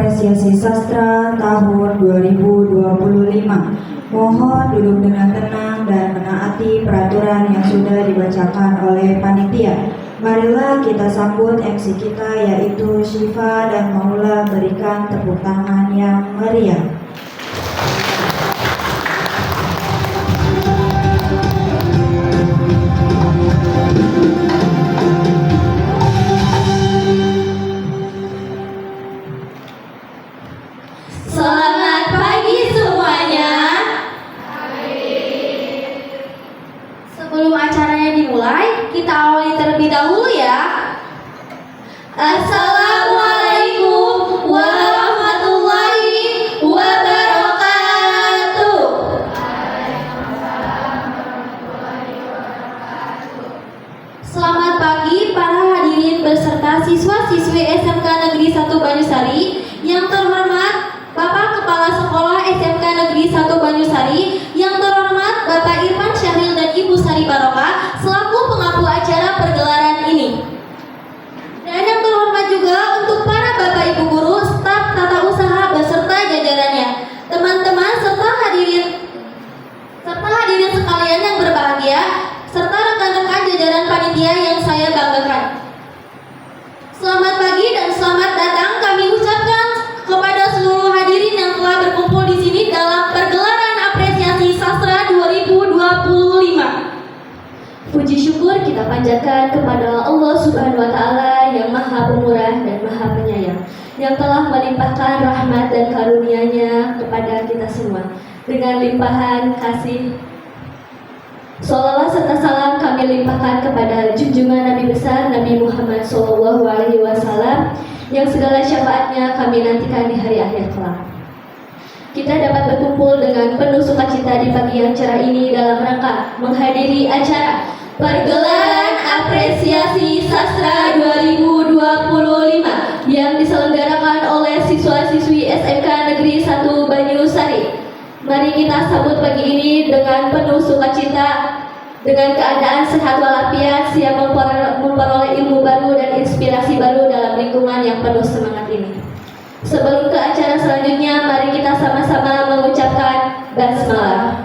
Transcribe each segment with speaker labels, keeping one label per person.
Speaker 1: Apresiasi Sastra tahun 2025. Mohon duduk dengan tenang dan menaati peraturan yang sudah dibacakan oleh panitia. Marilah kita sambut MC kita, yaitu Syifa dan Maula, berikan tepuk tangan yang meriah.
Speaker 2: Selamat pagi semuanya. Sebelum acaranya dimulai, kita awali terlebih dahulu ya. Assalamualaikum warahmatullahi wabarakatuh. Selamat pagi para hadirin beserta siswa-siswi SMK Negeri 1 Banyusari. Yang terhormat Bapak Kepala Sekolah SMK Negeri 1 Banyusari, yang terhormat Bapak Irfan Syahril dan Ibu Sari Barokah selaku pengampu acara pergelaran ini. Dan yang terhormat juga untuk para Bapak Ibu guru, staf tata usaha beserta jajarannya, teman-teman serta hadirin sekalian yang berbahagia, serta rekan-rekan jajaran panitia yang saya banggakan. Selamat pagi dan selamat datang kami ucapkan kepada seluruh hadirin yang telah berkumpul di sini dalam pergelaran apresiasi sastra 2025. Puji syukur kita panjatkan kepada Allah Subhanahu wa Ta'ala yang Maha Pemurah dan Maha Penyayang, yang telah melimpahkan rahmat dan karunia-Nya kepada kita semua dengan limpahan kasih. Sholawat serta salam kami limpahkan kepada junjungan Nabi besar Nabi Muhammad SAW, yang segala syafaatnya kami nantikan di hari akhir kelak. Kita dapat berkumpul dengan penuh sukacita di pagi yang cerah ini dalam rangka menghadiri acara pergelaran apresiasi sastra 2025 yang diselenggarakan oleh siswa-siswi SMK Negeri 1 Banyusari. Mari kita sambut pagi ini dengan penuh sukacita, dengan keadaan sehat walafiat, siap memperoleh ilmu baru dan inspirasi baru dalam lingkungan yang penuh semangat ini. Sebelum ke acara selanjutnya, mari kita sama-sama mengucapkan basmalah.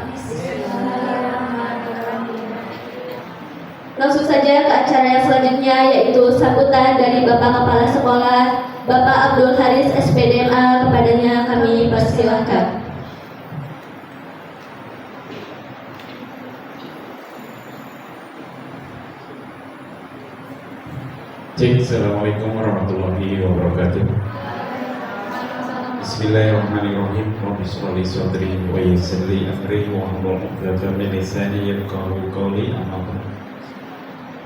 Speaker 2: Langsung saja ke acara yang selanjutnya, yaitu sambutan dari Bapak Kepala Sekolah, Bapak Abdul Haris SPDMA. Kepadanya kami persilahkan.
Speaker 3: Assalamualaikum warahmatullahi wabarakatuh. Bismillahirrahmanirrahim. Rabbi shrah li sadri wa yassir li amri wahlul 'uqdatam min lisani yafqahu qawli. Amma ba'd.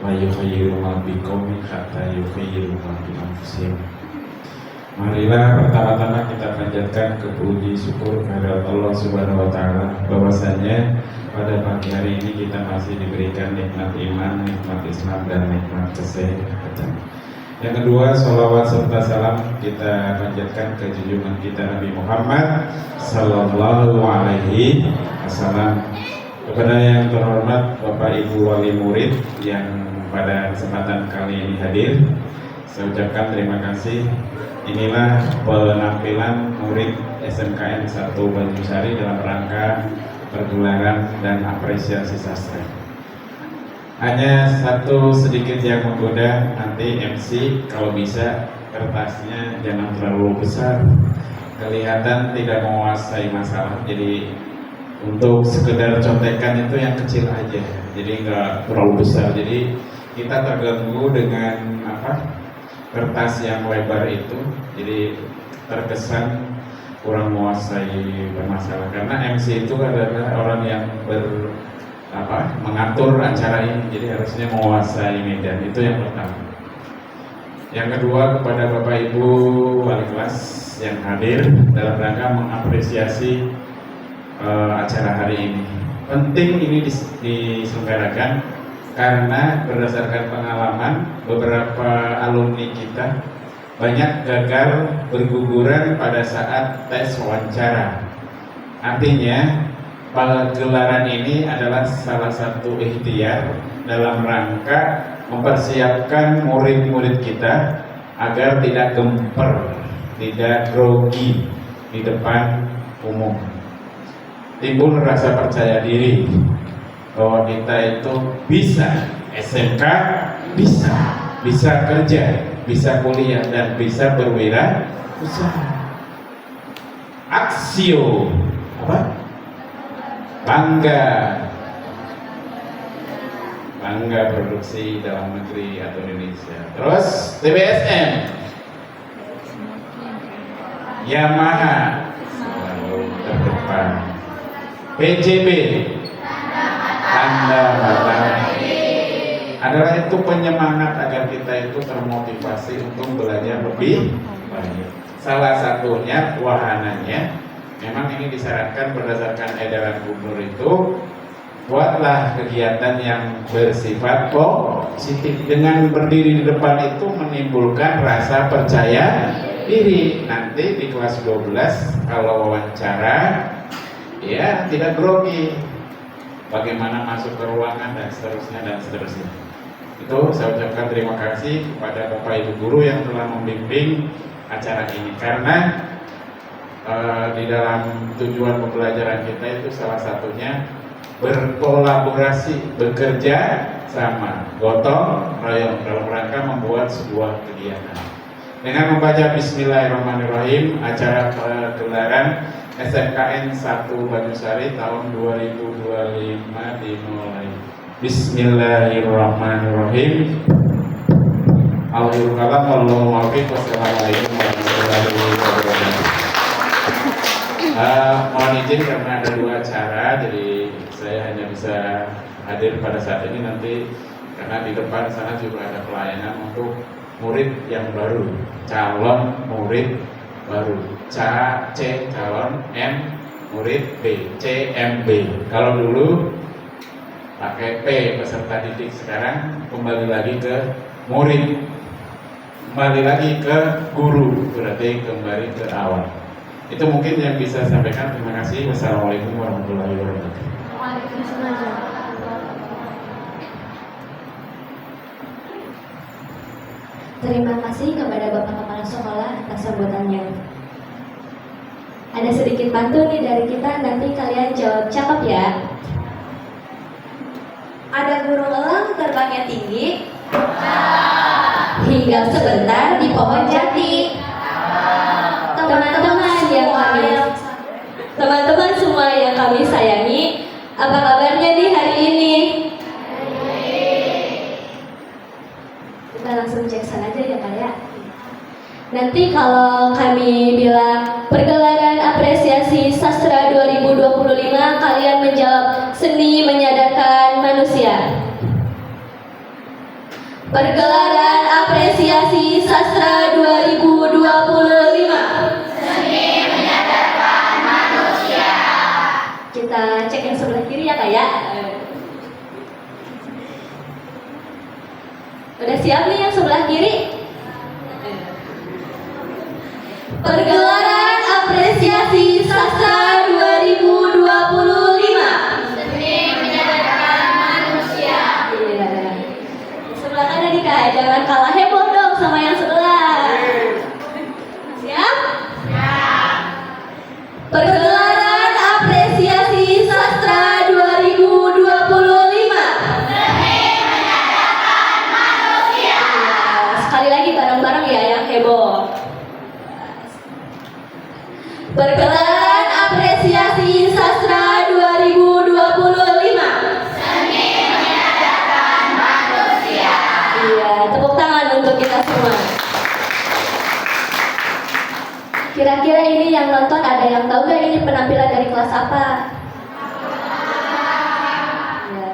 Speaker 3: La yukhayyiru ma biqaumin hatta yukhayyiru ma bi anfusihim. Marilah pertama-tama kita panjatkan kepuji syukur kepada Allah Subhanahu wa Ta'ala bahwasanya pada pagi hari ini kita masih diberikan nikmat iman, nikmat Islam, dan nikmat kesehatan. Yang kedua, sholawat serta salam kita panjatkan ke junjungan kita Nabi Muhammad Sallallahu Alaihi Wasallam. Kepada yang terhormat Bapak Ibu Wali Murid yang pada kesempatan kali ini hadir, saya ucapkan terima kasih. Inilah penampilan murid SMKN 1 Banyusari dalam rangka pergelaran dan apresiasi sastra. Hanya satu sedikit yang menggoda, nanti MC kalau bisa kertasnya jangan terlalu besar, kelihatan tidak menguasai masalah. Jadi untuk sekedar contekan itu yang kecil aja, jadi nggak terlalu besar. Jadi kita terganggu dengan kertas yang lebar itu, jadi terkesan kurang menguasai bermasalah. Karena MC itu adalah orang yang mengatur acara ini, jadi harusnya menguasai medan. Itu yang pertama. Yang kedua, kepada Bapak Ibu wali kelas yang hadir dalam rangka mengapresiasi acara hari ini. Penting ini diselenggarakan karena berdasarkan pengalaman beberapa alumni kita banyak gagal berguguran pada saat tes wawancara. Artinya pagelaran ini adalah salah satu ikhtiar dalam rangka mempersiapkan murid-murid kita agar tidak gemper tidak grogi di depan umum. Timbul rasa percaya diri bahwa kita itu bisa SMK, bisa kerja, bisa kuliah, dan bisa berwirausaha. Aksio apa? Bangga produksi dalam negeri atau Indonesia. Terus TBSM, Yamaha selalu terdepan. PJB, tanda matahari, adalah itu penyemangat agar kita itu termotivasi untuk belajar lebih banyak. Salah satunya wahananya, memang ini disyaratkan berdasarkan edaran gubernur itu, buatlah kegiatan yang bersifat positif. Dengan berdiri di depan itu menimbulkan rasa percaya diri. Nanti di kelas 12 kalau wawancara, ya tidak grogi. Bagaimana masuk ke ruangan dan seterusnya dan seterusnya. Itu saya ucapkan terima kasih kepada Bapak Ibu Guru yang telah membimbing acara ini, karena di dalam tujuan pembelajaran kita itu salah satunya berkolaborasi, bekerja sama, gotong royong dalam rangka membuat sebuah kegiatan. Dengan membaca Bismillahirrahmanirrahim, acara pegelaran SMKN 1 Banyusari tahun 2025 dimulai. Bismillahirrahmanirrahim. Alhamdulillah, Allahumma wafiq. Wassalamualaikum warahmatullahi wabarakatuh. Mohon izin karena ada 2 acara, jadi saya hanya bisa hadir pada saat ini. Nanti karena di depan sana juga ada pelayanan untuk murid yang baru, calon murid baru. C calon, M murid, B CMB. Kalau dulu pakai P peserta didik, sekarang kembali lagi ke murid, kembali lagi ke guru, berarti kembali ke awal. Itu mungkin yang bisa saya sampaikan. Terima kasih. Wassalamualaikum warahmatullahi wabarakatuh.
Speaker 2: Terima kasih kepada Bapak Kepala Sekolah atas sambutannya. Ada sedikit pantun nih dari kita, nanti kalian jawab cakep ya. Ada burung elang terbangnya tinggi, hinggap sebentar di pohon jati. Teman-teman semua yang kami sayangi, apa kabarnya di hari ini? Kita langsung cek sana aja ya Kak ya. Nanti kalau kami bilang pergelaran apresiasi sastra 2025, kalian menjawab seni menyadarkan manusia. Pergelaran apresiasi sastra 2025. Seni menyadarkan manusia. Kita cek yang sebelah kiri ya Kak ya. Udah siap nih yang sebelah kiri? Pergelaran apresiasi sastra 2025. Seni menyadarkan manusia. Iya. Sebelah kanan nih Kak, jangan kalah heboh dong sama yang sebelah. Siap? Siap. Pergelaran apresiasi sastra 2025. Seni menyadarkan manusia. Sekali lagi bareng-bareng ya yang heboh. Pergelaran apresiasi sastra 2025. Seni menyadarkan manusia. Iya, tepuk tangan untuk kita semua. Kira-kira ini yang nonton ada yang tahu gak ini penampilan dari kelas apa? Ya.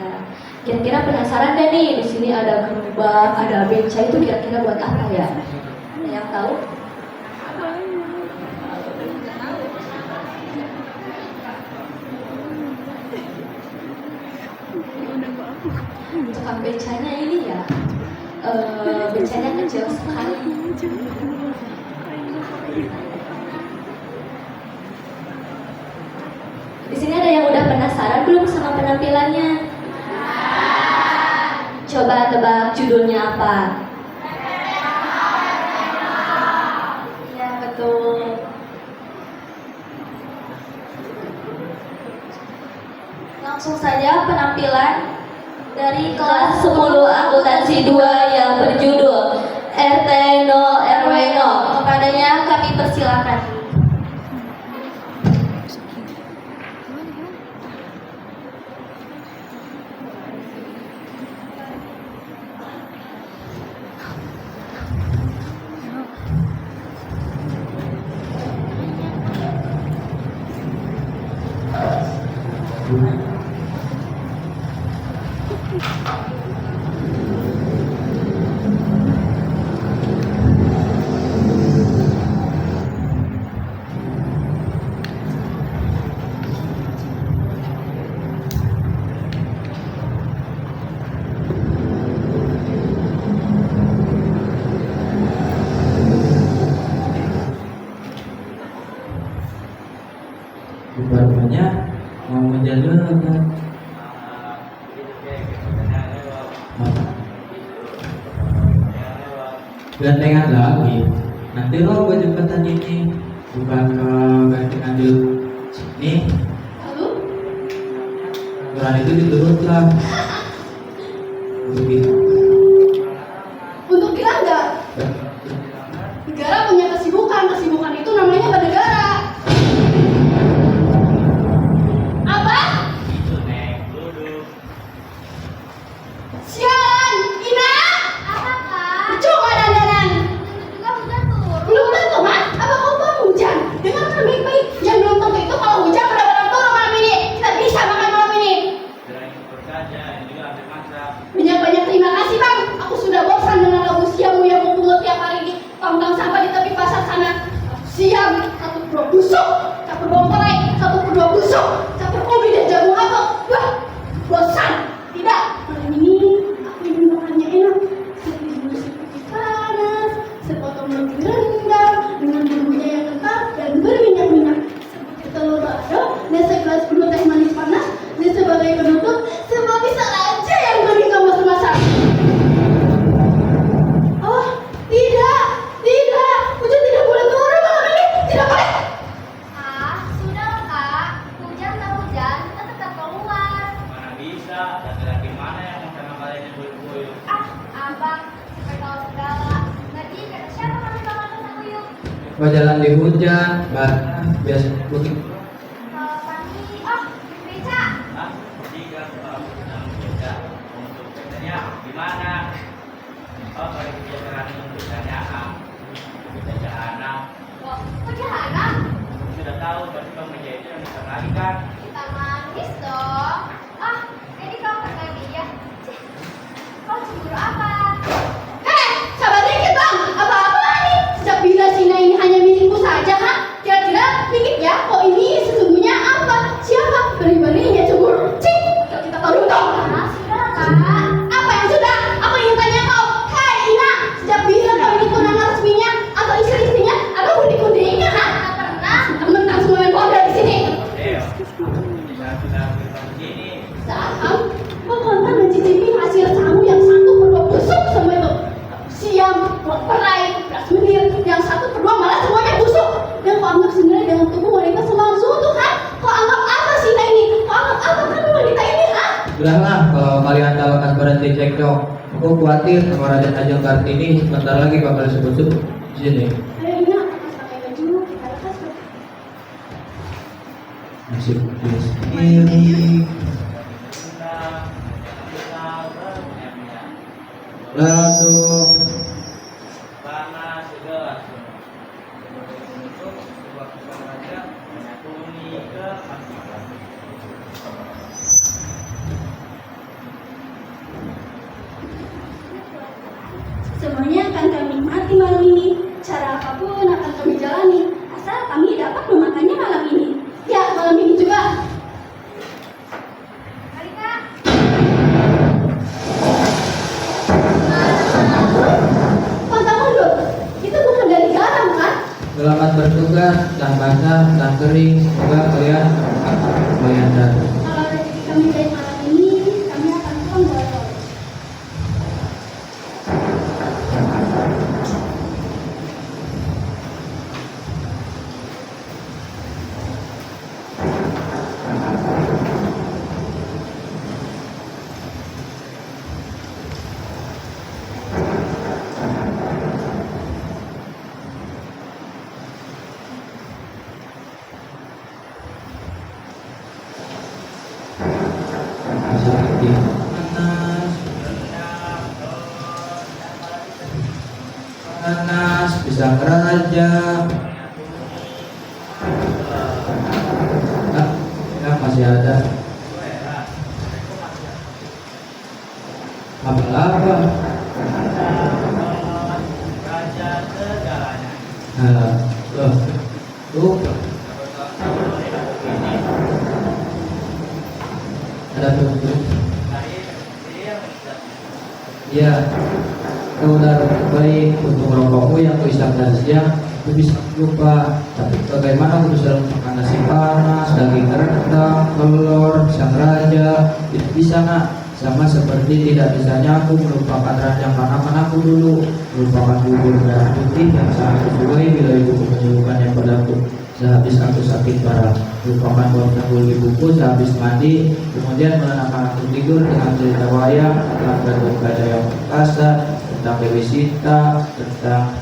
Speaker 2: Kira-kira penasaran gak nih? Di sini ada gerobak, ada beca, itu kira-kira buat apa ya? Ada yang tahu? Tukang becanya ini ya, becanya kecil sekali. Di sini ada yang udah penasaran belum sama penampilannya? Coba tebak judulnya apa? Iya betul. Langsung saja penampilan dari kelas 10 akuntansi 2 yang berjudul RT 0 RW 0. Kepadanya kami persilakan.
Speaker 4: Rupanya mau menjalankan gantengan lagi. Nanti lo gue jembatan ini bukan ke gantengan di sini.
Speaker 5: Lalu,
Speaker 4: Aturan itu diturunkan. Begitu.
Speaker 5: untuk kita enggak. Negara punya kesibukan itu namanya bernegara. Apa? Sialan, Ina. Apa kak? Cuma dandanan. Juga hujan turun. Belum tentu mas. Apa kau belum hujan? Dengarkan baik-baik. Yang belum tentu itu kalau hujan benar-benar turun malam ini. Kita bisa makan malam ini. Banyak-banyak terima kasih bang. Aku sudah bosan dengan lagu siamu yang mempungut tiap hari di tong-tong sampah di tepi pasar sana. Siam, satu berdua busuk, campur bawang putih, satu berdua busuk, campur ubi dan jagung apel. Wah, bosan. Tidak, malam ini aku ingin makannya enak. Seperti seperti panas, sepotong roti rendang dengan bumbunya yang lengkap dan berminyak-minyak. Seperti telur balado dan segelas penuh teh manis panas. Dan sebagai penutup, sebuah pisang aja yang berikan masak-masak. Oh, tidak, hujan tidak boleh turun malam ini, tidak boleh.
Speaker 6: Ah, sudah kak. Hujan tak hujan, kita tetap keluar.
Speaker 7: Mana bisa, laki-laki mana yang mau sama kalian yang buyut-buyut?
Speaker 6: Ah, abang, sampai tahu segala. Nanti kata siapa kami bakal kesana yuk?
Speaker 4: Mau jalan di hujan, biasa putih.
Speaker 6: Kalau kami, oh, beca.
Speaker 7: Ah, tiga kalau dalam kerja untuk kerjanya gimana? Oh, kalau kerja berani untuk kerjanya kita jahanam.
Speaker 6: Oh, kok jahanam?
Speaker 7: Sudah tahu, berarti bang meja itu yang bisa lagi kan?
Speaker 6: Kita manis dong. Ah, jadi kau kenal dia. Cih, kau cemburu apa?
Speaker 5: Sabar dikit bang, apa-apa nih? Sejak bila Sina ini hanya milikku saja, ha? Kira-kira mikir ya, kok ini sesungguhnya apa? Siapa? Beri-berinya cemburu. Cik, kita tahu dong.
Speaker 6: Ah, sudah kak.
Speaker 5: Apa yang sudah? Aku ingin tanya kau. Hai Ina, sejak bila kau ini tunangan resminya atau istri-istrinya atau kundi-kundinya, ha?
Speaker 6: Tak pernah.
Speaker 5: Mentang-mentang semua yang kau ada di sini.
Speaker 7: Bisa sudah berubah begini.
Speaker 5: Saham, kau kontan mencicipi hasil samu yang satu berdua busuk semua itu. Siam, buat perai, beras menir, yang satu berdua malah semuanya busuk. Dan kau anggap sendiri dengan tubuh wanita semalam suntuk, ha? Kau anggap apa Sina ini? Kau anggap apa kan wanita ini, ha?
Speaker 4: Udahlah, kalau kalian tahu akan berhenti cekcok. Aku khawatir sama Raden Ajeng Kartini sebentar lagi bakal sebut-sebut di sini.
Speaker 5: Ayo Ina, lepas pakai baju, kita lepas.
Speaker 4: Nasib dia sendiri. Lalu
Speaker 7: Panas juga. Untuk sebuah pisang raja menyatuni ke masyarakat.
Speaker 5: Semuanya akan kami nikmati malam ini. Cara apapun akan kami jalani, asal kami dapat memakannya malam ini. Ya, malam ini juga.
Speaker 6: Mari kak.
Speaker 5: Pantang mundur. Itu bukan dari garam, kan?
Speaker 4: selamat bertugas, dan basah, dan kering. Semoga kalian dan
Speaker 5: Kalau rezeki kami baik malam ini, kami akan pulang boleh-boleh.
Speaker 4: sakti panas pisang raja. Nah, masih ada apa-apa. Nah, tuh ada tuh. Ya, saudara baik untuk rokokmu yang kuisap dari siang itu bisa lupa. Tapi bagaimana aku bisa makan nasi panas, daging rendang, telur, pisang raja, itu bisa nak. Sama seperti tidak bisanya aku melupakan ranjang kanakan aku dulu, melupakan bubur merah putih yang sangat kusukai bila ibuku menyuguhkannya padaku sehabis aku sakit parah, melupakan bau cangkul ibuku sehabis mandi, kemudian menenangkan aku tidur dengan cerita wayang tentang Gatot Kaca yang perkasa, tentang Dewi Sita, tentang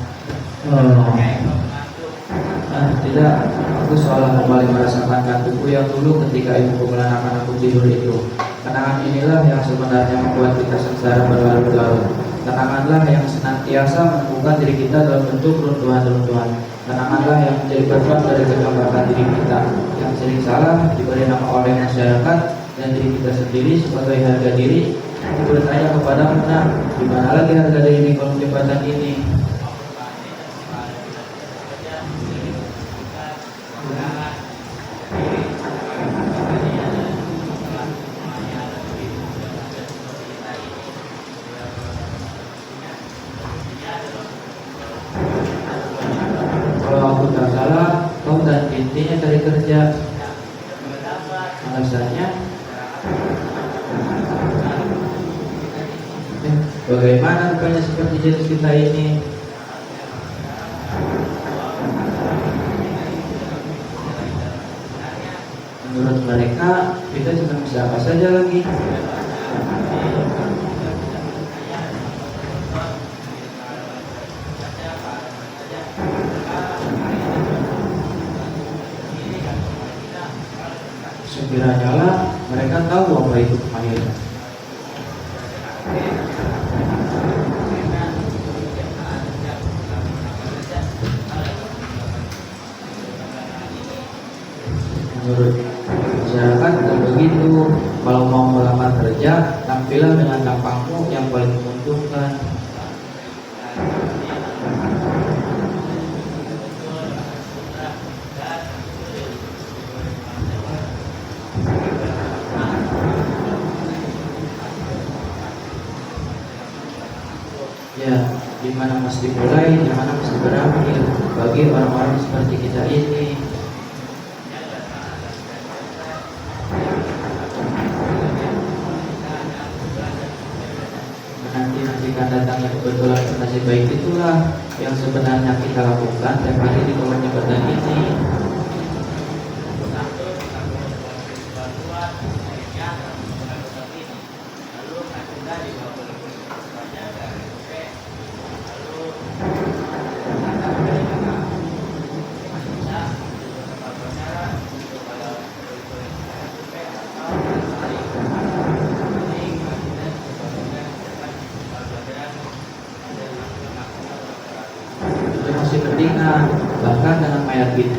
Speaker 4: tidak, aku seolah kembali merasakan kantukku yang dulu ketika ibuku menenangkan aku tidur itu. Kenangan inilah yang sebenarnya membuat kita sengsara berlarut-larut. Kenanganlah yang senantiasa menemukan diri kita dalam bentuk runtuhan-runtuhan. Kenanganlah yang menjadi beban dari kegagalan diri kita, yang sering salah diberi nama oleh masyarakat dan diri kita sendiri sebagai harga diri. Aku bertanya kepadamu, nak, di mana lagi harga diri di kolom jembatan ini? Kalau aku tak salah, kau dan intinya cari kerja. Alasannya, bagaimana rupanya seperti jenis kita ini? Menurut mereka, kita cuma bisa apa saja lagi. Sekiranya lah mereka tahu apa itu kemahiran. Menurut masyarakat tidak begitu. Kalau mau melamar kerja, tampillah dengan tampangmu yang paling menguntungkan. Ya, di mana mesti mulai, di mana mesti berakhir bagi orang-orang seperti kita ini. Menanti-nantikan datangnya kebetulan nasib baik itulah yang sebenarnya kita lakukan tiap hari di kolom jembatan ini. Bahkan dengan mayat kita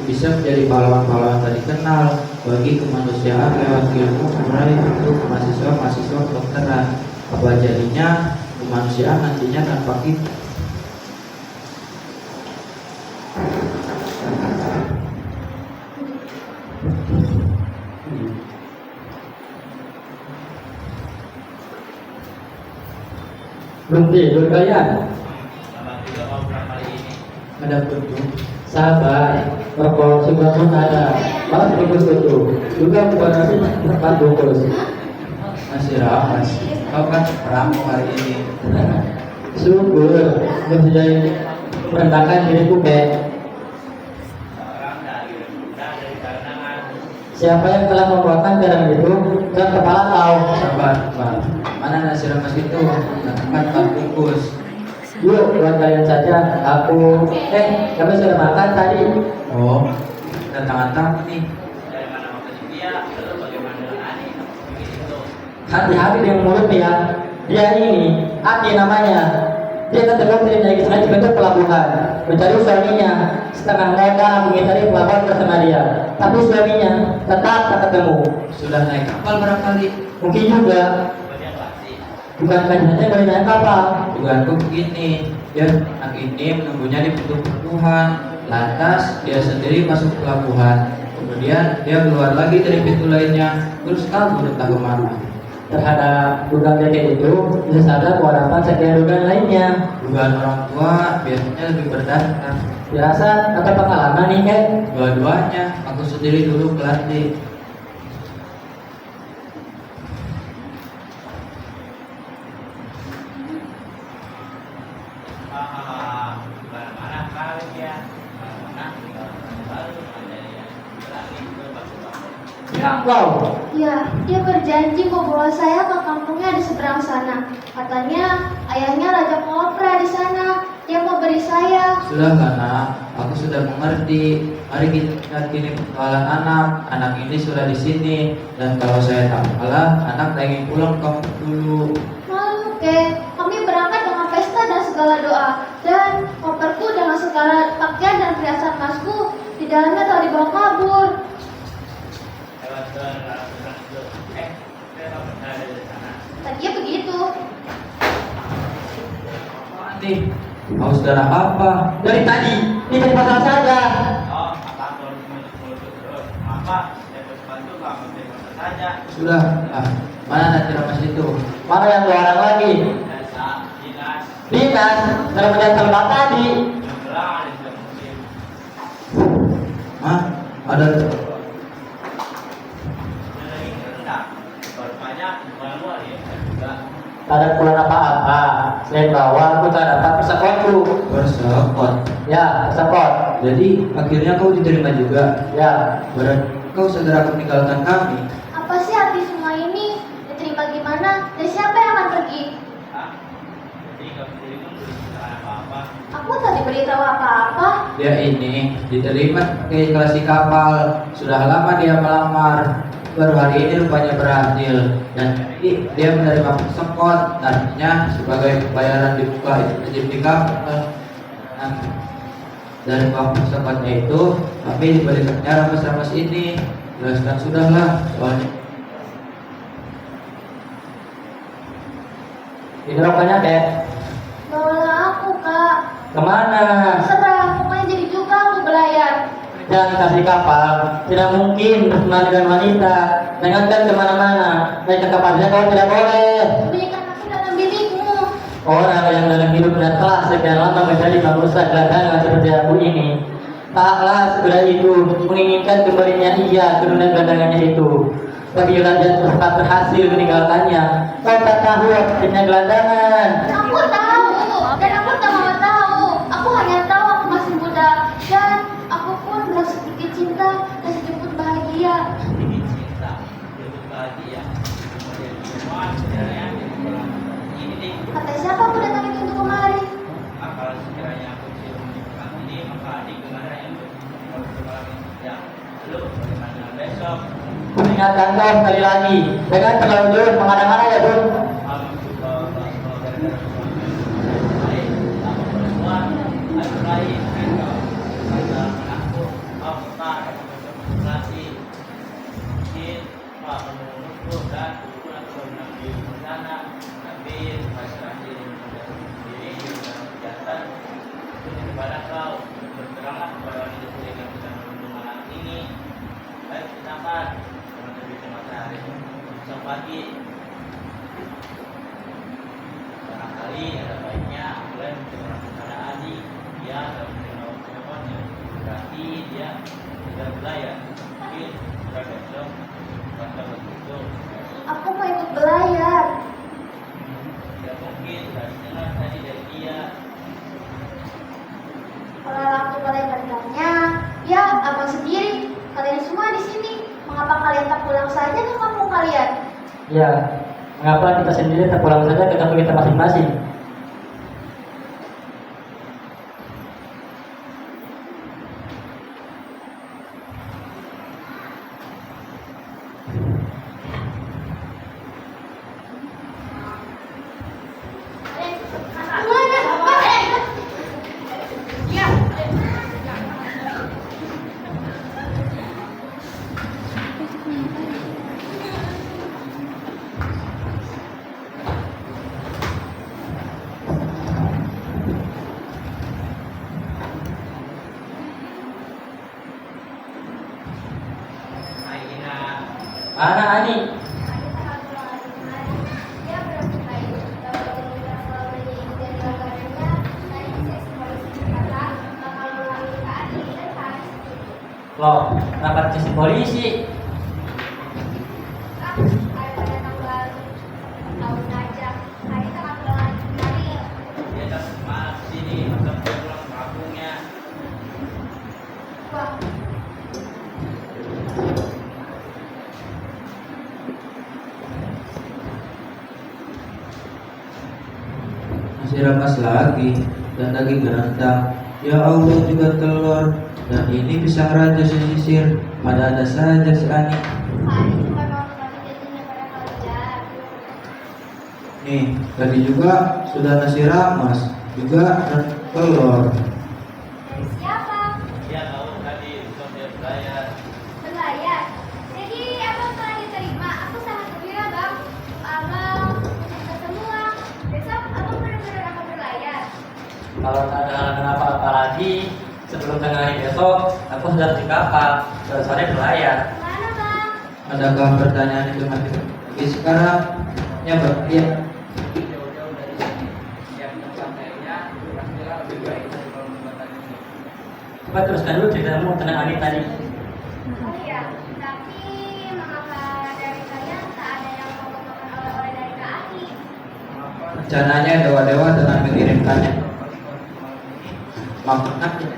Speaker 4: bisa menjadi pahlawan-pahlawan tak dikenal bagi kemanusiaan lewat ilmu mulai untuk mahasiswa-mahasiswa kedokteran. Apa jadinya kemanusiaan nantinya tanpa kita?
Speaker 8: Belum tidur kalian?
Speaker 4: Ada bentuk
Speaker 8: Sabar, rokok Subangun ada. Mas bungkus itu juga bukan nasi 4 bungkus.
Speaker 4: masih ramas. Kau kan peramu hari ini.
Speaker 8: Syukur, menjadi merendahkan diriku Ben. Siapa yang telah membuatkan garam itu dan kepala kau?
Speaker 4: Sabar, Bang. Mana nasi ramas itu? Kan 4 bungkus.
Speaker 8: Yuk, buat kalian saja. Aku, kami sudah makan tadi.
Speaker 4: Oh, kedatangan tamu nih.
Speaker 7: Dari mana maksud dia, lalu bagaimana dengan Ani? Begitu.
Speaker 8: Hati-hati dengan mulutnya ya. Dia ini Ati namanya. Dia ketemu dari sengaja bentuk pelabuhan mencari suaminya, setengah modal mengitari pelabuhan bersama dia. Tapi suaminya tetap tak ketemu.
Speaker 4: Sudah naik kapal barangkali.
Speaker 8: Mungkin juga
Speaker 7: Kemudian pasti.
Speaker 8: bukan hanya dari naik kapal.
Speaker 4: Dugaanku begini, dia anak ini menunggunya di pintu pelabuhan. Lantas dia sendiri masuk ke pelabuhan. Kemudian dia keluar lagi dari pintu lainnya, terus kabur entah kemana.
Speaker 8: Terhadap dugaan dia itu bisa sadar walaupun sekian dugaan lainnya.
Speaker 4: Dugaan orang tua biasanya lebih berdasar.
Speaker 8: Dirasa ada pengalaman nih kan?
Speaker 4: Dua-duanya, aku sendiri dulu pelatih.
Speaker 7: Mana kali ya? Mana baru ada yang berani ke batu-batu.
Speaker 8: Ya wow.
Speaker 5: Ya, dia berjanji mau bawa saya ke kampungnya di seberang sana. Katanya ayahnya Raja Kopra di sana. Dia mau beri saya.
Speaker 4: Sudah karena aku sudah mengerti. Mari kita kini persoalan anak. Anak ini sudah di sini dan kalau saya tak kalah, anak ingin pulang ke kampung dulu.
Speaker 5: Malu, Kek. Kami berangkat dengan pesta dan segala doa. Dan koperku dengan segala pakaian dan perhiasan emasku di dalamnya telah dibawa kabur.
Speaker 7: Lewat ke saya ada di sana.
Speaker 5: Tadinya begitu.
Speaker 4: Nanti mau saudara apa?
Speaker 8: Dari tadi ini dari pasar saja.
Speaker 7: Oh, apa mulut terus? Apa? Saya bantu kamu terima saja.
Speaker 4: Sudah, mana nanti ramas itu?
Speaker 8: Mana yang dua orang lagi?
Speaker 7: Desa, dinas,
Speaker 8: Dinas dalam menjatuhkan tadi.
Speaker 7: jumlah ada sudah musim.
Speaker 4: Hah? Ada
Speaker 7: Lagi rendah, baru banyak luar ya juga.
Speaker 8: Tak ada keperluan apa-apa. Selain bahwa aku tak dapat persekutuanku.
Speaker 4: bersepot.
Speaker 8: Ya, persekutuan.
Speaker 4: Jadi akhirnya kau diterima juga.
Speaker 8: Ya,
Speaker 4: Berarti kau segera meninggalkan kami.
Speaker 5: Apa sih arti semua ini? Diterima gimana? Dan siapa yang akan pergi?
Speaker 7: Hah? Jadi kamu sendiri pun belum bisa apa-apa.
Speaker 5: Aku tak diberitahu apa-apa.
Speaker 4: Dia ini diterima ke kelas kapal. Sudah lama dia melamar. Baru hari ini rupanya berhasil dan dia menerima sekot, artinya sebagai pembayaran dibuka itu di kapal. Nah, dari uang sekotnya itu kami diberikannya ramas-ramas ini. Jelaskan sudahlah soalnya.
Speaker 8: ini rokoknya Kek.
Speaker 5: Bawalah aku, Kak.
Speaker 8: Kemana?
Speaker 5: Terserah, pokoknya jadi juga aku belayar.
Speaker 8: Jangan kasih kapal. Tidak mungkin bersama dengan wanita. Jangankan kemana-mana. Naik ke kapalnya kau tidak boleh.
Speaker 5: Sembunyikan aku dalam bilikmu.
Speaker 8: Orang yang dalam hidup dan telah sekian lama menjadi manusia gelandangan seperti aku ini, taklah segera itu menginginkan kembalinya ia ke dunia gelandangannya itu. Bagi raja sempat berhasil meninggalkannya, kau tak tahu artinya gelandangan.
Speaker 5: Aku tahu, dan aku tak mau tahu. Aku hanya tahu aku masih muda. Dan aku pun merasa sedikit cinta dan sedikit bahagia.
Speaker 7: Sedikit cinta, sedikit bahagia. Kemudian semua sebenarnya ini nih.
Speaker 5: Kata siapa aku datang ini untuk kemari?
Speaker 7: Kalau sekiranya aku bisa menyebutkan ini, maka adik gimana yang berkembang ya. Lalu bagaimana besok?
Speaker 8: Ingatkan kau sekali lagi, jangan terlalu jauh mengadang-adang ya Bun.
Speaker 7: Kamu juga bahwa gara-gara suami baik, kamu perempuan, aku baik, kata anakku, aku tak berkonsentrasi. Mungkin Pak menurutku dan dulu aku pernah di sana, tapi masih sendiri dalam kegiatan itu kepada kau berteranglah kepada wanita sendiri yang bisa melindungi anak ini. Baik, silakan teman-teman matahari besok pagi. Barangkali ada baiknya mulai menceritakan kepada adik dia dalam menerima teleponnya. Berarti dia tidak belayar. Mungkin kita besok baca begitu.
Speaker 5: Aku mau ikut belayar.
Speaker 7: Tidak mungkin dari dengar tadi dari dia.
Speaker 5: Kalau waktu kalian bertanya, ya abang sendiri. Kalian semua di sini. Mengapa kalian tak pulang saja ke kampung kalian?
Speaker 8: Ya, mengapa kita sendiri tak pulang saja ke kampung kita masing-masing? Anak Ani.
Speaker 6: Tadi sangat pulang lagi kemarin. Dia berlaku baik. Kalau kita selalu menyaingi dan langganannya, tadi seksi polisi berkata bakal melalui Kak Adi dan Kak Adi sendiri.
Speaker 8: Loh, rapat sesi polisi.
Speaker 6: Ah, daripada tambah tahun aja. Tadi sangat pulang lagi kemarin.
Speaker 7: Dia tak semangat sini, masa dia pulang ke kampungnya.
Speaker 6: Wah,
Speaker 4: Masih ramas lagi dan daging berendam. Ya Allah juga telur dan ini pisang raja sisir. Ada saja si Ani.
Speaker 6: Kak Adi cuma mau ngebantu jajan daripada kalian.
Speaker 4: Nih, tadi juga sudah nasi ramas, juga telur.
Speaker 6: Dari siapa?
Speaker 7: Dia tahu tadi untuk dia berlayar.
Speaker 6: Berlayar. Jadi abang telah diterima. Aku sangat gembira bang. Abang kita semua. Besok abang benar-benar akan berlayar.
Speaker 8: Kalau tak ada halangan apa-apa lagi, sebelum tengah hari besok, aku sudah di kapal. Sore berlayar.
Speaker 6: Kemana bang?
Speaker 4: Adakah pertanyaan itu masih lagi sekarang? Ya, ya.
Speaker 7: Jauh-jauh dari sini. Yang sampainya pastilah lebih baik dari kalau membuat ini.
Speaker 8: Coba teruskan dulu ceritamu tentang Ani tadi.
Speaker 6: Oh iya. Tapi mengapa dari kalian tak ada yang mau makan oleh-oleh dari Kak Adi?
Speaker 4: Rencananya dewa-dewa telah mengirimkannya. Makanya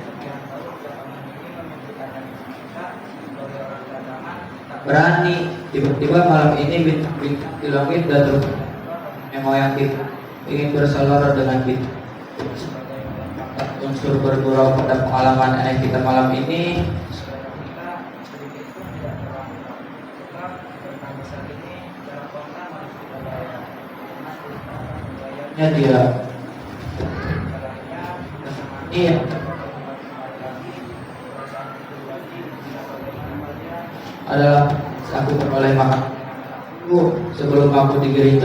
Speaker 4: berani tiba-tiba malam ini bintang di langit dan terus yang kita ingin berseloroh dengan kita unsur bergurau pada pengalaman aneh kita malam ini. Ya dia iya adalah aku beroleh makan sebelum aku digiring.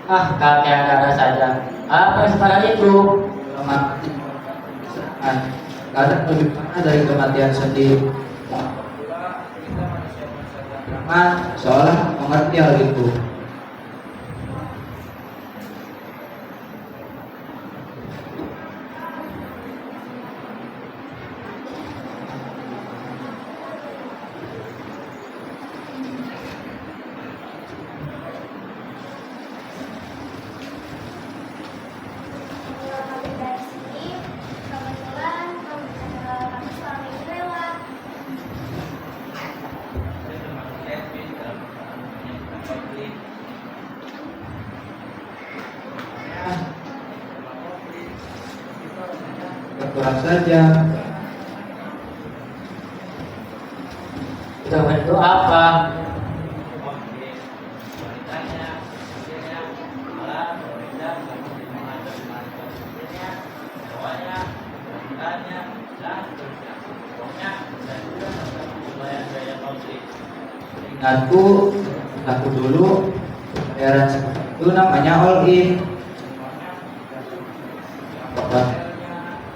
Speaker 8: Ah, kakek ada saja. Apa yang sekarang itu?
Speaker 4: Mati. Kadang lebih parah dari kematian sendiri. Seolah mengerti hal itu.
Speaker 6: Setelah kami dari sini, kebetulan kami suami lewat.
Speaker 7: Dia termasuk lesbis dalam perkembangannya tentang konflik.
Speaker 4: Berkurang saja.
Speaker 8: Itu itu apa?
Speaker 7: Konflik wanitanya, hasilnya, malah berbeda dengan menghadapi mantan istrinya, cowoknya, wanitanya, dan seterusnya. Pokoknya dan juga tentang gaya konflik.
Speaker 4: Ingatku, aku dulu bayaran seperti itu namanya all in.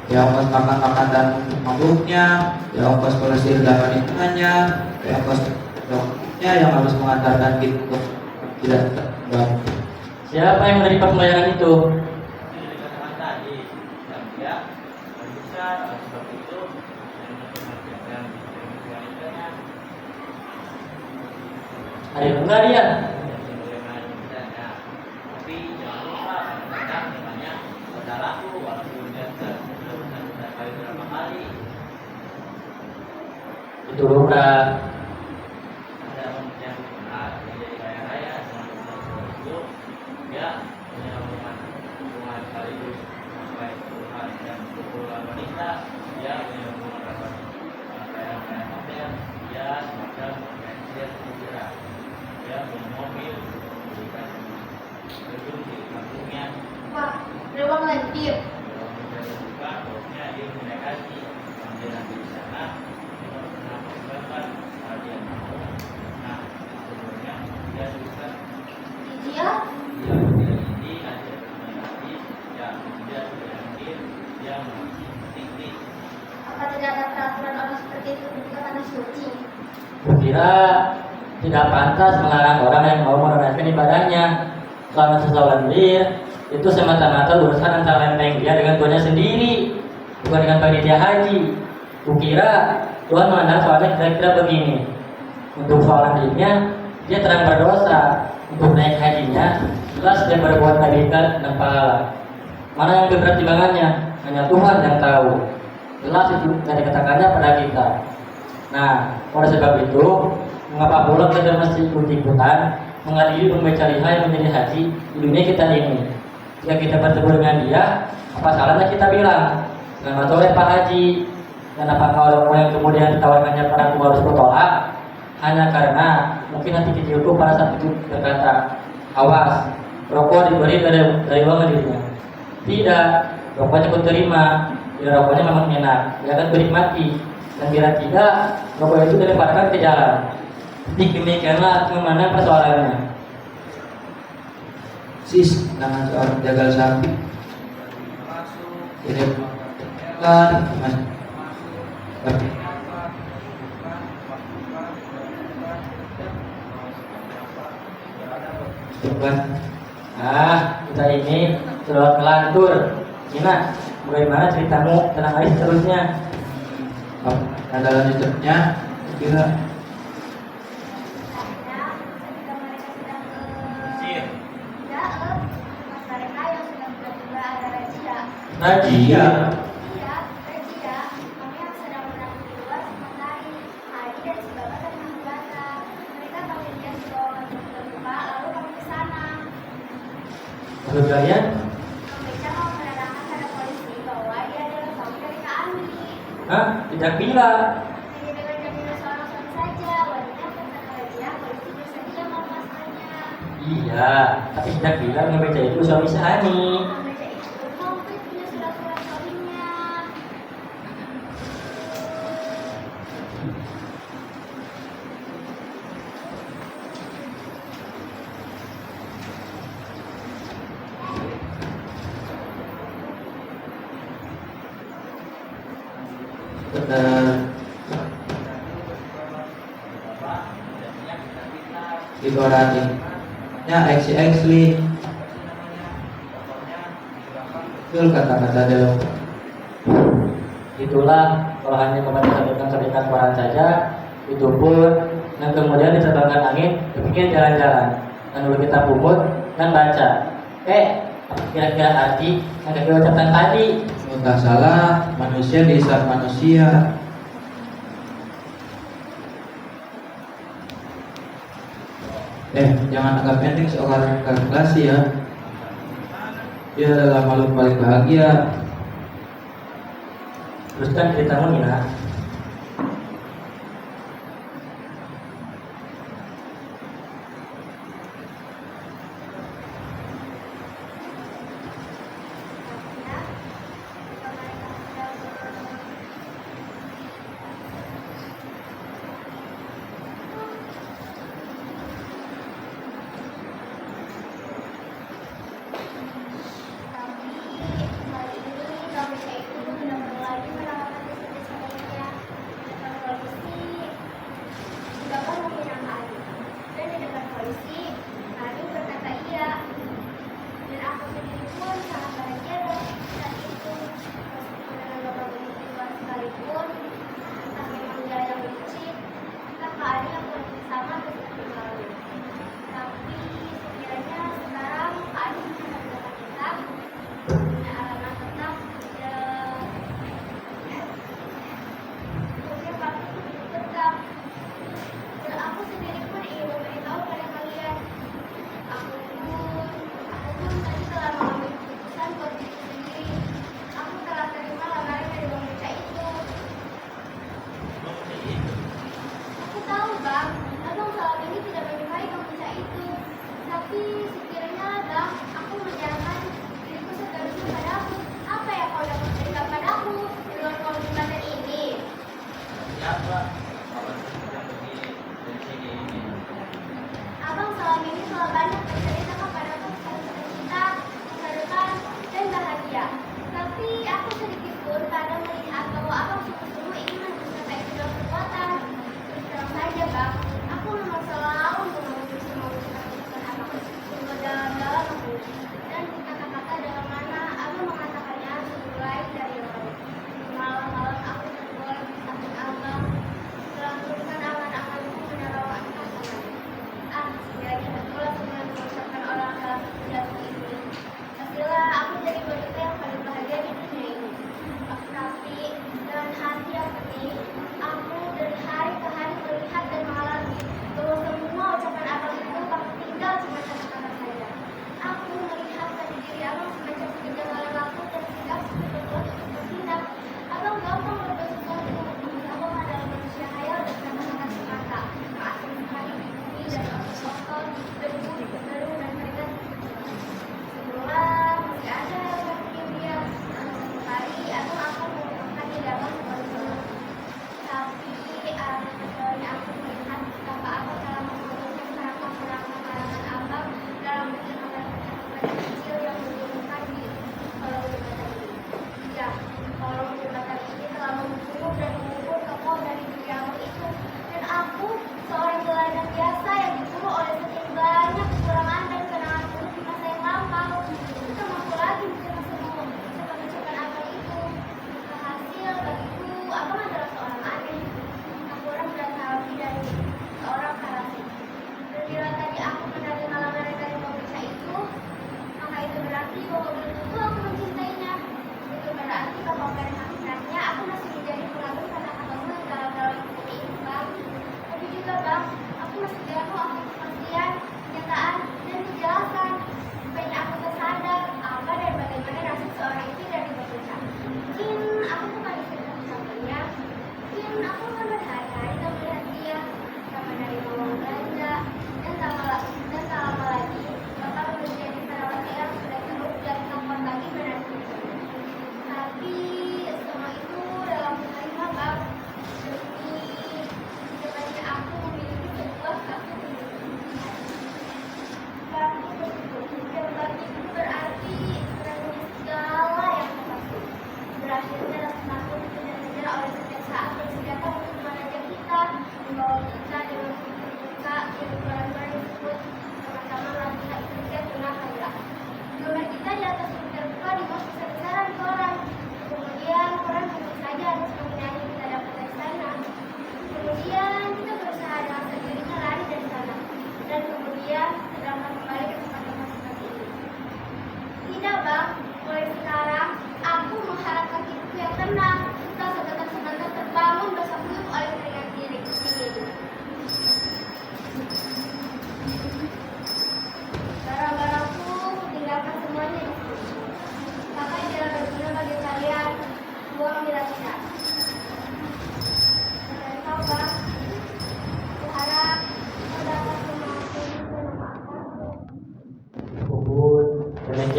Speaker 4: Ya ongkos makan-makan dan mabuknya, ya ongkos pelesir dan wanitanya, ya ongkos dokternya yang harus mengantarkan kita tidak terbang.
Speaker 8: Siapa yang menerima pembayaran itu?
Speaker 7: Ini dikatakan tadi, dan dia bisa seperti itu dan wanitanya.
Speaker 8: Ada enggak dia?
Speaker 7: Tapi jangan lupa kadang-kadang namanya pada laku walaupun dia sudah kali berapa kali.
Speaker 8: Itu Lura.
Speaker 7: Ada orang yang jadi kaya raya dengan itu dia punya hubungan sekaligus sampai puluhan dan puluhan wanita. Dia punya hubungan kaya hotel. Dia semacam pensiun hijrah. Dia punya mobil, berikan gedung di kampungnya.
Speaker 6: Wah, beruang lendir.
Speaker 7: Kalau dia terbuka, bosnya dia punya gaji. Kalau dia nanti di sana, dia pernah mengakibatkan dia mau. Nah, sebelumnya dia juga
Speaker 6: Dia
Speaker 7: dia ini ada lagi, ya dia berpikir dia masih tinggi.
Speaker 6: apa tidak ada peraturan orang seperti itu di tanah suci?
Speaker 8: Kukira tidak pantas melarang orang yang mau menunaikan ibadahnya. Selama seseorang itu semata-mata urusan antara nenek dia dengan tuannya sendiri, bukan dengan panitia haji. Kukira Tuhan memandang soalnya kira-kira begini. Untuk soalan dirinya, dia terang berdosa. Untuk naik hajinya, jelas dia berbuat kebaikan dan pahala. Mana yang berat timbangannya? Hanya Tuhan yang tahu. Jelas itu dari katakannya pada kita. Nah, oleh sebab itu, mengapa pula kita mesti ikut-ikutan menghadiri pembaca liha yang menjadi haji di dunia kita ini? Jika kita bertemu dengan dia, apa salahnya kita bilang, selamat sore Pak Haji. Dan apakah orang yang kemudian ditawarkannya padaku harus bertolak? Hanya karena mungkin hati kecilku pada saat itu berkata, awas, rokok diberi dari uang dirinya. Tidak, rokoknya ku terima. Bila rokoknya memang enak, dia akan menikmati. Dan bila tidak, rokok itu dilemparkan ke jalan. Demikianlah memandang persoalannya.
Speaker 4: Sis, dengan seorang jagal sapi. Tidak kan, mas. Coba.
Speaker 8: Kita ini sudah kelantur. Gina, bagaimana ceritamu tentang hari seterusnya?
Speaker 4: Ada lanjutnya, kira
Speaker 6: Akhirnya, ketika mereka sedang
Speaker 7: Sir.
Speaker 6: tidak tempat mereka yang sedang tiba-tiba ada razia.
Speaker 8: Najia.
Speaker 6: Iya, razia. Kami yang sedang menang di luar sementari hari dan sebagian tentang biasa. Mereka panggil dia di bawah terbuka, lalu kami ke sana.
Speaker 8: Lalu kalian?
Speaker 6: Mereka mau menerangkan pada polisi bahwa dia adalah suami dari Kak Andi.
Speaker 8: Tidak bilang.
Speaker 6: Hanya dengan jaminan seorang suami saja, wanita tentang razia, polisi bersedia melepaskannya.
Speaker 8: Iya, tapi tidak bilang ngebaca itu suami Sani.
Speaker 6: Mereka itu komplit punya surat-surat suaminya.
Speaker 4: dikorani. Ya, actually betul kata-kata dalam.
Speaker 8: Itulah kalau hanya kepada sampaikan Quran saja, itu pun dan kemudian diterbangkan angin, kepikir jalan-jalan, dan dulu kita pungut dan baca. Kira-kira arti yang kita ucapkan tadi?
Speaker 4: Entah salah, manusia dihisab manusia. Jangan anggap enteng seorang kalkulasi ya. Dia adalah makhluk paling bahagia.
Speaker 8: Teruskan ceritamu, Nina.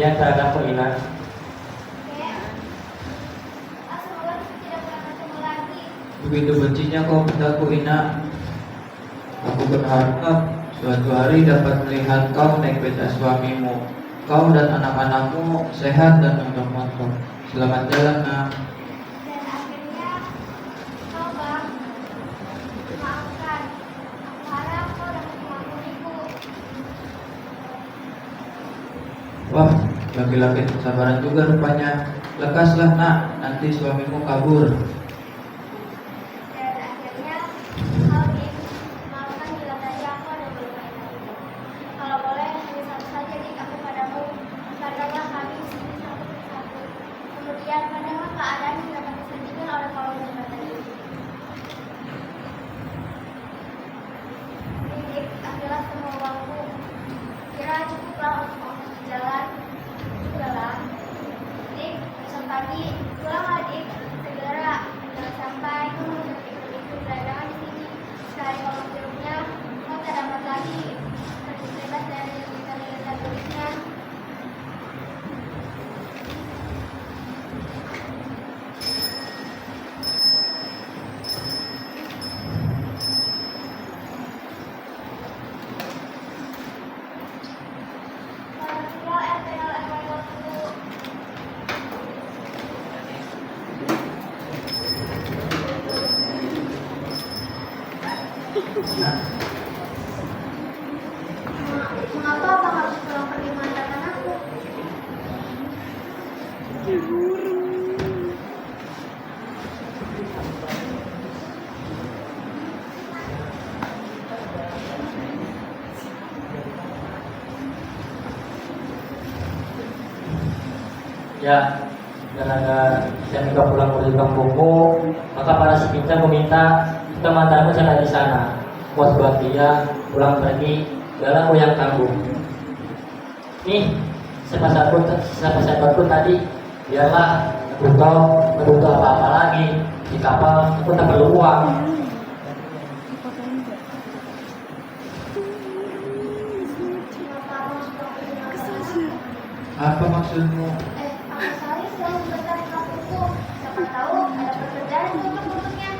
Speaker 8: di antara kamu Ina.
Speaker 6: Semoga tidak pernah ketemu lagi.
Speaker 4: Begitu bencinya kau padaku Ina. Aku berharap suatu hari dapat melihat kau naik beda suamimu. Kau dan anak-anakmu sehat dan motor-motor. Selamat jalan nak.
Speaker 6: Dan akhirnya kau bang, maafkan. Aku harap kau dapat mengampuniku.
Speaker 4: Wah, laki-laki kesabaran juga rupanya. Lekaslah nak, nanti suamimu kabur.
Speaker 6: Dan akhirnya kau Dik, maafkan bila tadi aku ada melukai hatimu. Kalau boleh, hanya satu saja Dik aku padamu. Pandanglah kami satu persatu. Kemudian pandanglah keadaan yang dapat disajikan oleh kolom jembatan ini. Dik, ambillah semua uangku. Kira cukuplah untuk ongkos jalan. Sudahlah. Dik, besok pagi pulanglah Dik. Segera. Jangan sampai kamu ikut berdagangan di sini. Sekali kolom jeruknya, kau tak dapat lagi terbebas dari lilit-lilit tulisnya. Mengapa abang harus pulang pergi mengantarkan aku?
Speaker 8: Ya, karena saya minta pulang dari kampungmu, maka para sepintar meminta teman-teman saya di sana. Buat dia pulang pergi, biarlah aku yang tanggung. Nih, sahabat-sahabatku tadi, biarlah aku butuh apa-apa lagi di kapal, aku tak perlu uang.
Speaker 6: Mengapa abang harus pulang pergi mengantarkan aku?
Speaker 4: Apa maksudmu?
Speaker 6: Abang Salih sedang sebentar di kampungku. Siapa tahu ada pekerjaan untuknya.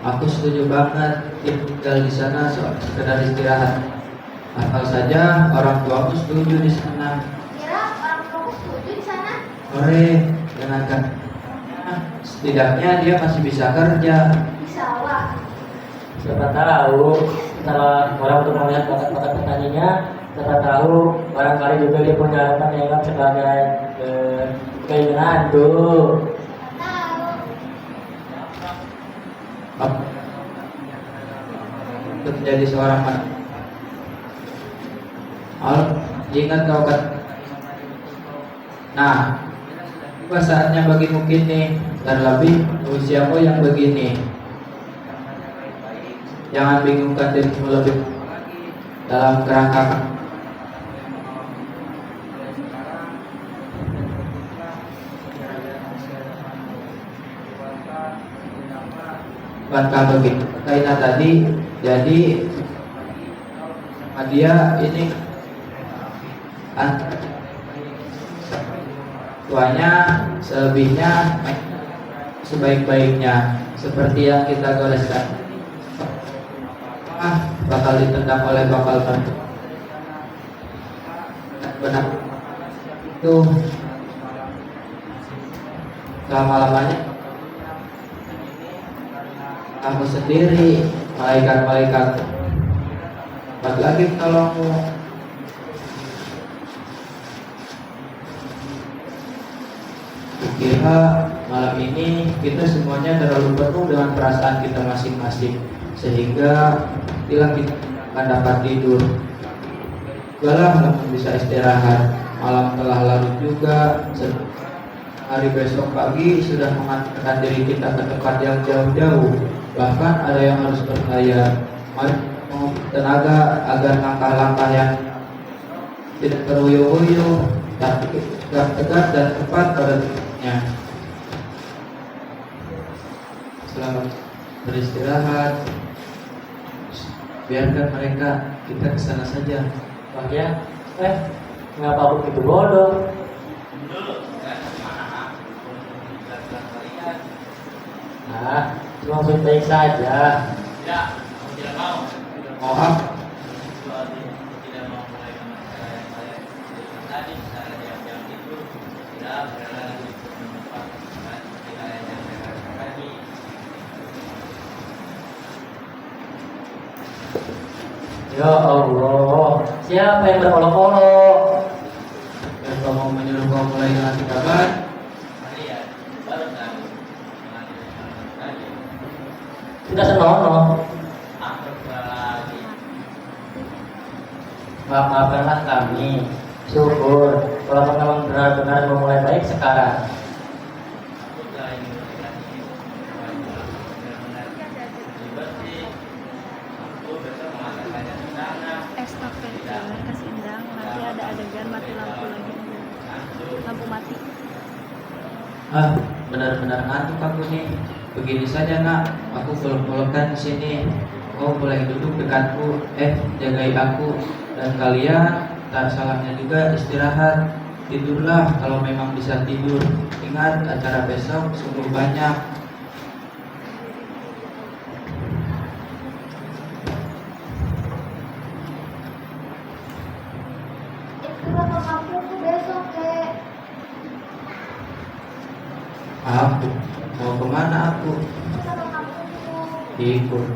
Speaker 4: Aku setuju banget tinggal di sana sekedar istirahat. Asal saja orang tuaku setuju di sana.
Speaker 6: Kira orang tuaku setuju di sana?
Speaker 4: Ore, dengan setidaknya dia masih bisa kerja.
Speaker 6: Di sawah.
Speaker 8: Siapa tahu setelah orang untuk melihat bakat-bakat petaninya, siapa tahu barangkali juga dia punya harapan yang anggap sebagai keinginan tuh.
Speaker 6: Tahu.
Speaker 4: Untuk menjadi seorang anak. Ingat kau kan? Nah, tiba saatnya bagimu kini, terlebih usiamu yang begini. Jangan bingungkan dirimu lebih dalam kerangka bantah begitu Kaina tadi. Jadi dia ini tuanya selebihnya sebaik-baiknya seperti yang kita goreskan. Bakal ditendang oleh bakal bantu. Benar itu selama-lamanya kamu sendiri, malaikat-malaikat dapat lagi menolongmu. Kira malam ini kita semuanya terlalu penuh dengan perasaan kita masing-masing, sehingga bila kita akan dapat tidur. Balah kamu bisa istirahat. Malam telah larut juga. Hari besok pagi sudah mengantarkan diri kita ke tempat yang jauh-jauh. Bahkan ada yang harus berlayar. Mari mengumpulkan tenaga agar langkah-langkah yang tidak teruyuh-uyuh, tapi tegak dan tepat pada titiknya. Selamat beristirahat. Biarkan mereka, kita ke sana saja.
Speaker 8: Wah ya, Mengapa aku begitu bodoh?
Speaker 7: Dulu, saya kemana? Untuk kalian.
Speaker 8: Nah, cuma baik saja.
Speaker 7: Tidak, aku tidak mau.
Speaker 4: Mohon.
Speaker 7: Kecuali aku tidak mau mulai dengan cara yang saya sebutkan tadi, cara diam-diam itu tidak berada lagi untuk menempatkan tidak yang saya katakan tadi.
Speaker 8: Ya Allah, siapa yang berolok-olok?
Speaker 4: Dan kamu menyuruh kau mulai dengan kitaban.
Speaker 7: Kalian baru tahu dengan tadi.
Speaker 8: Sudah senonoh.
Speaker 7: Aku lagi.
Speaker 8: Maafkanlah kami. Syukur kalau memang benar-benar memulai baik sekarang.
Speaker 7: Aku telah ingin memberikan ini. Benar-benar bersih. Aku besok mengatakannya di sana.
Speaker 9: Astagfirullah, kasih indang. Nanti ada adegan mati lampu lagi. Lampu mati.
Speaker 4: Ah, benar-benar ngantuk aku nih. Begini saja nak, aku peluk-pelukan di sini. Kau boleh duduk dekatku, jagai aku. Dan kalian tak salahnya juga istirahat. Tidurlah kalau memang bisa tidur. Ingat acara besok sungguh banyak.
Speaker 6: Itulah ke kampungku besok, Kek.
Speaker 4: Aku mau kemana aku?
Speaker 6: Itulah ke kampungku.
Speaker 4: Ikut.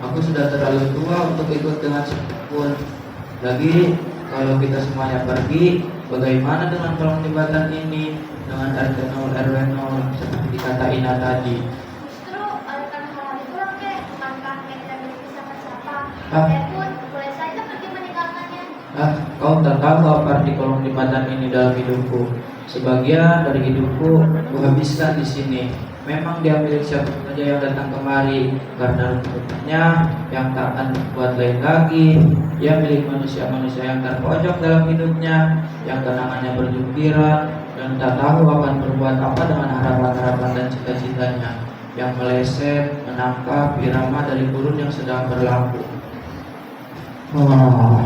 Speaker 4: Aku sudah terlalu tua untuk ikut dengan siapapun. Lagi kalau kita semuanya pergi, bagaimana dengan kolong jembatan ini dengan RT 0 RW 0 seperti kata Ina tadi?
Speaker 6: Justru oleh karena hal itulah, Kek, bukankah Kek tidak memiliki siapa-siapa?
Speaker 4: Ah.
Speaker 6: Kek pun boleh saja pergi meninggalkannya.
Speaker 4: Kau tak tahu apa arti kolong jembatan ini dalam hidupku. Sebagian dari hidupku kuhabiskan di sini. Memang dia milik siapa saja yang datang kemari, karena untuknya yang tak akan buat lain lagi. Dia milik manusia-manusia yang terpojok dalam hidupnya, yang kenangannya berjungkiran dan tak tahu akan berbuat apa dengan harapan-harapan dan cita-citanya, yang meleset menangkap irama dari gurun yang sedang berlaku. Oh.